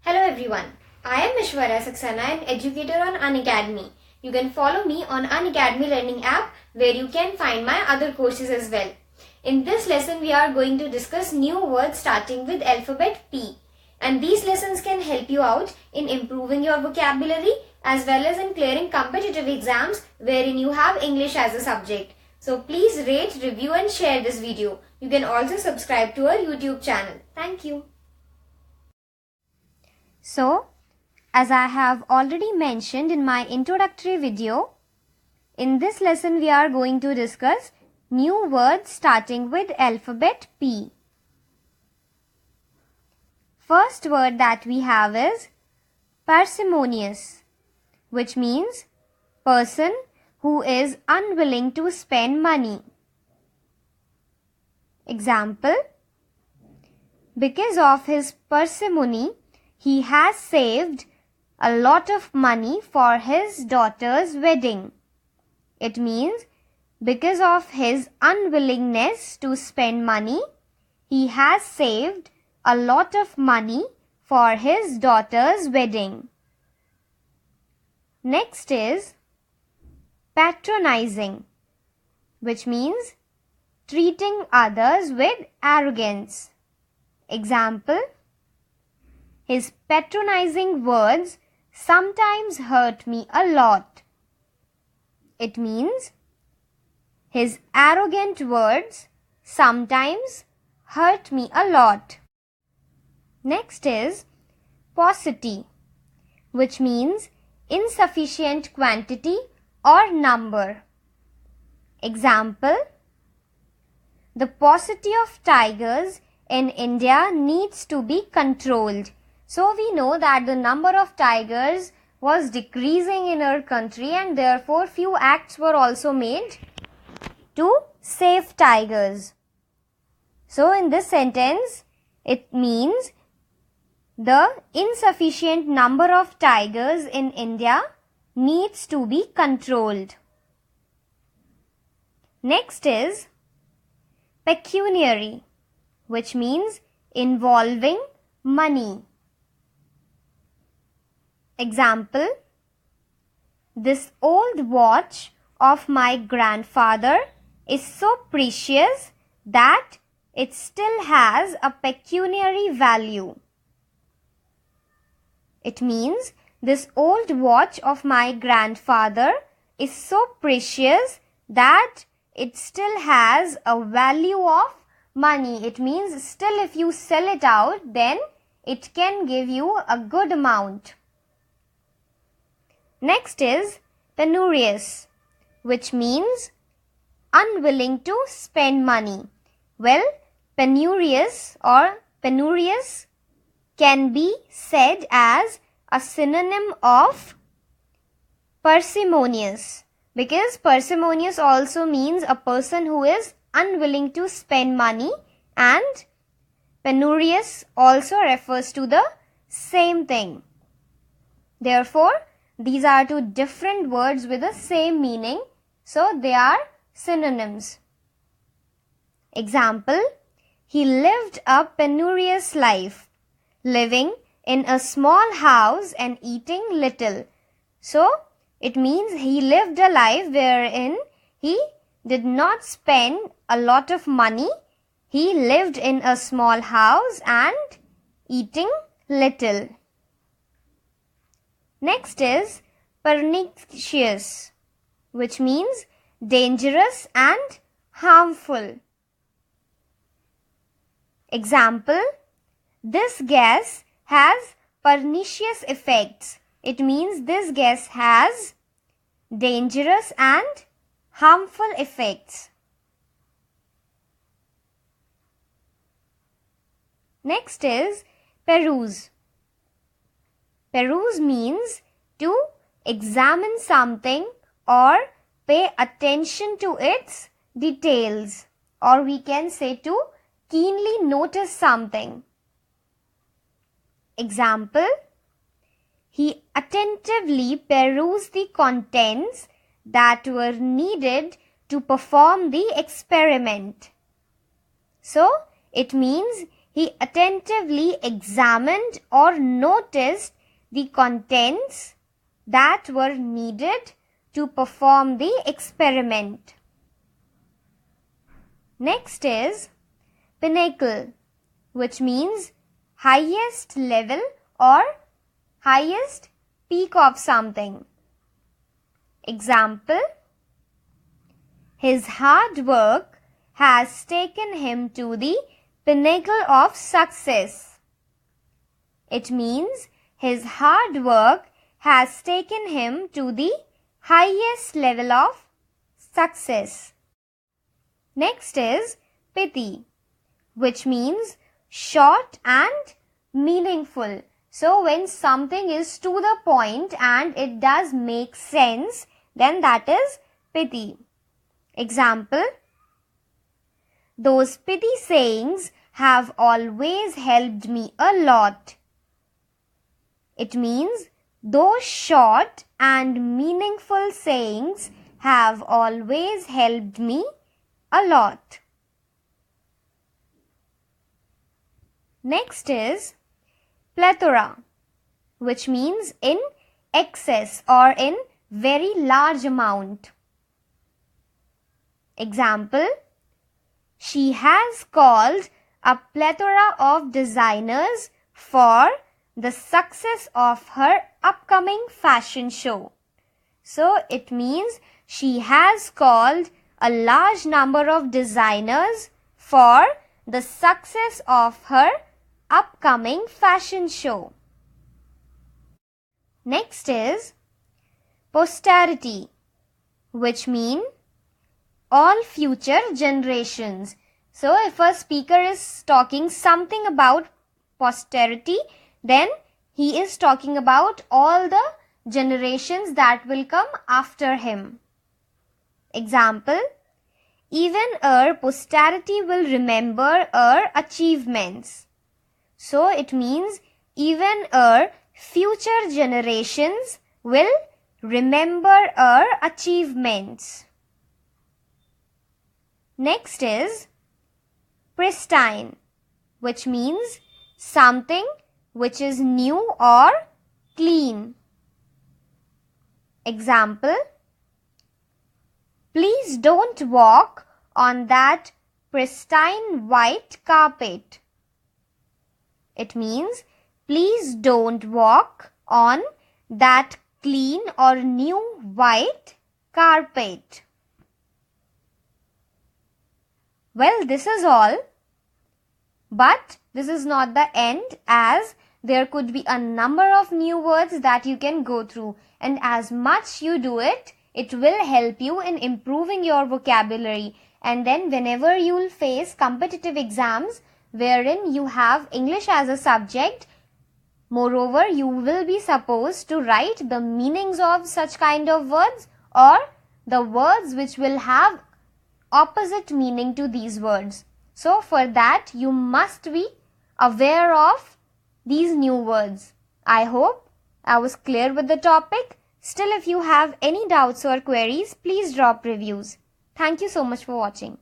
Hello everyone, I am Aishwarya, an educator on Unacademy. You can follow me on Unacademy Learning app where you can find my other courses as well. In this lesson we are going to discuss new words starting with alphabet P. And these lessons can help you out in improving your vocabulary as well as in clearing competitive exams wherein you have English as a subject. So please rate, review and share this video. You can also subscribe to our YouTube channel. Thank you. So, as I have already mentioned in my introductory video, in this lesson we are going to discuss new words starting with alphabet P. First word that we have is parsimonious, which means person who is unwilling to spend money. Example: because of his parsimony, he has saved a lot of money for his daughter's wedding. It means because of his unwillingness to spend money, he has saved a lot of money for his daughter's wedding. Next is patronizing, which means treating others with arrogance. Example: his patronizing words sometimes hurt me a lot. It means his arrogant words sometimes hurt me a lot. Next is paucity, which means insufficient quantity or number. Example: the paucity of tigers in India needs to be controlled. So we know that the number of tigers was decreasing in our country and therefore few acts were also made to save tigers. So in this sentence, it means the insufficient number of tigers in India needs to be controlled. Next is pecuniary, which means involving money. Example: this old watch of my grandfather is so precious that it still has a pecuniary value. It means this old watch of my grandfather is so precious that it still has a value of money. It means still if you sell it out, then it can give you a good amount. Next is penurious, which means unwilling to spend money. Well, penurious or penurious can be said as a synonym of parsimonious, because parsimonious also means a person who is unwilling to spend money, and penurious also refers to the same thing. Therefore, these are two different words with the same meaning, so they are synonyms. Example: he lived a penurious life, living in a small house and eating little. So, it means he lived a life wherein he did not spend a lot of money. He lived in a small house and eating little. Next is pernicious, which means dangerous and harmful. Example: this gas has pernicious effects. It means this gas has dangerous and harmful effects. Next is peruse. Peruse means to examine something or pay attention to its details, or we can say to keenly notice something. Example: he attentively perused the contents that were needed to perform the experiment. So, it means He attentively examined or noticed the contents that were needed to perform the experiment. Next is pinnacle, which means highest level or highest peak of something. Example, his hard work has taken him to the pinnacle of success. It means his hard work has taken him to the highest level of success. Next is pithy, which means short and meaningful. So when something is to the point and it does make sense, then that is pithy. Example, those pithy sayings have always helped me a lot. It means those short and meaningful sayings have always helped me a lot. Next is plethora, which means in excess or in very large amount. Example, she has called a plethora of designers for the success of her upcoming fashion show. So it means she has called a large number of designers for the success of her upcoming fashion show. Next is posterity, which mean all future generations. So if a speaker is talking something about posterity, then he is talking about all the generations that will come after him. Example, even our posterity will remember our achievements. So it means even our future generations will remember our achievements. Next is pristine, which means something which is new or clean. Example, please don't walk on that pristine white carpet. It means please don't walk on that clean or new white carpet. Well, this is all. But this is not the end, as there could be a number of new words that you can go through, and as much you do it, it will help you in improving your vocabulary. And then whenever you will face competitive exams wherein you have English as a subject, moreover you will be supposed to write the meanings of such kind of words or the words which will have opposite meaning to these words. So for that you must be aware of these new words. I hope I was clear with the topic. Still, if you have any doubts or queries, please drop reviews. Thank you so much for watching.